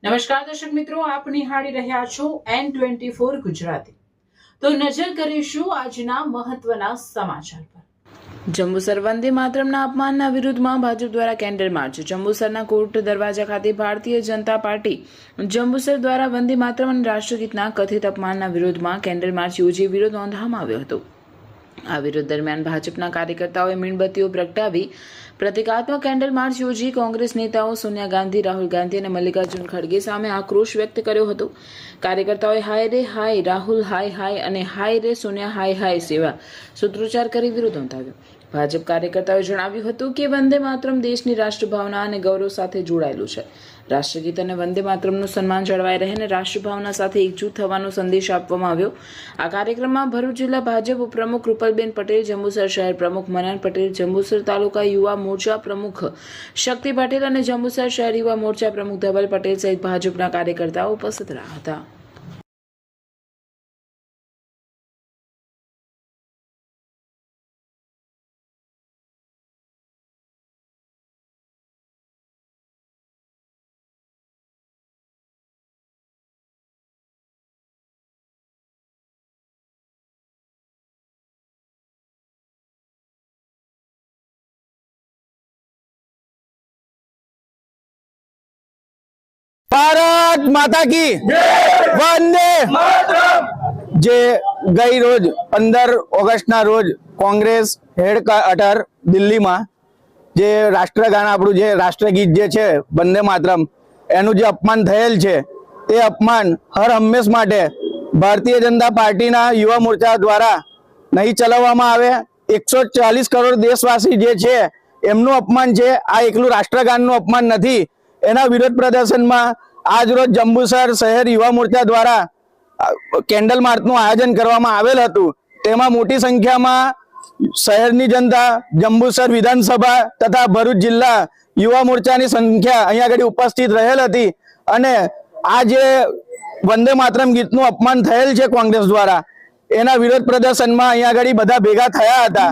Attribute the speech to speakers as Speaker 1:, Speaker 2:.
Speaker 1: નમસ્કાર દર્શક મિત્રો, આપ નિહાળી રહ્યા છો N24 ગુજરાતી। તો નજર કરીશું આજના મહત્વના સમાચાર પર। જંબુસર વંદે માતરમના અપમાનના વિરુદ્ધમાં ભાજપ દ્વારા કેન્ડલ માર્ચ। જંબુસરના કોર્ટ દરવાજા ખાતે ભારતીય જનતા પાર્ટી જંબુસર દ્વારા વંદે માતરમ અને રાષ્ટ્રગીતના કથિત અપમાનના વિરોધમાં કેન્ડલ માર્ચ યોજી વિરોધ નોંધવામાં આવ્યો હતો। આ વિરોધ દરમિયાન ભાજપના કાર્યકર્તાઓએ મીણબત્તીઓ પ્રગટાવી પ્રતિકાત્મક કેન્ડલ માર્ચ યોજી કોંગ્રેસ નેતાઓ સોનિયા ગાંધી, રાહુલ ગાંધી અને મલ્લિકાર્જુન ખડગે સામે આક્રોશ વ્યક્ત કર્યો હતો। કાર્યકર્તાઓએ હાય રે હાય રાહુલ, હાય હાય અને હાય રે સોનિયા, હાય હાય સેવા સૂત્રોચ્ચાર કરી વિરોધ નોંધાવ્યો। ભાજપ કાર્યકર્તાઓએ જણાવ્યું હતું કે વંદે માતરમ દેશની રાષ્ટ્રભાવના અને ગૌરવ સાથે જોડાયેલું છે। રાષ્ટ્રગીત અને વંદે માતરમનું સન્માન જળવાઈ રહે અને રાષ્ટ્રભાવના સાથે એકજૂથ થવાનો સંદેશ આપવામાં આવ્યો। આ કાર્યક્રમમાં ભરૂચ જિલ્લા ભાજપ પ્રમુખ કૃપાલબેન પટેલ, જંબુસર શહેર પ્રમુખ મનન પટેલ, જંબુસર તાલુકા યુવા મોરચા પ્રમુખ શક્તિ પટેલ અને જંબુસર શહેર યુવા મોરચા પ્રમુખ ધવલ પટેલ સહિત ભાજપના કાર્યકર્તાઓ ઉપસ્થિત રહ્યા હતા।
Speaker 2: भारत माता की वंदे जे गई रोज 15 ऑगस्ट ना रोज कांग्रेस हेडक्वार्टर दिल्ली में जे राष्ट्रगान આપણું જે રાષ્ટ્રગીત જે છે વંદે માતરમ એનું જે અપમાન થયેલ છે તે અપમાન હર હંમેશ માટે ભારતીય જનતા પાર્ટીના યુવા મોરચા દ્વારા નહીં ચલાવવામાં આવે। 140 કરોડ દેશવાસી જે છે એમનું અપમાન છે, આ એકલું રાષ્ટ્રગાનનું અપમાન નથી। એના વિરોધ પ્રદર્શનમાં આજ રોજ જંબુસર શહેર યુવા મોરચા દ્વારા કેન્ડલ માર્ચનું આયોજન કરવામાં આવેલ હતું। તેમાં મોટી સંખ્યામાં શહેરની જનતા, જંબુસર વિધાનસભા તથા ભરૂચ જિલ્લા યુવા મોરચાની સંખ્યા અહીંયા આગળ ઉપસ્થિત રહેલ હતી અને આ જે વંદે માતરમ ગીતનું અપમાન થયેલ છે કોંગ્રેસ દ્વારા એના વિરોધ પ્રદર્શનમાં અહીંયા આગળ બધા ભેગા થયા હતા।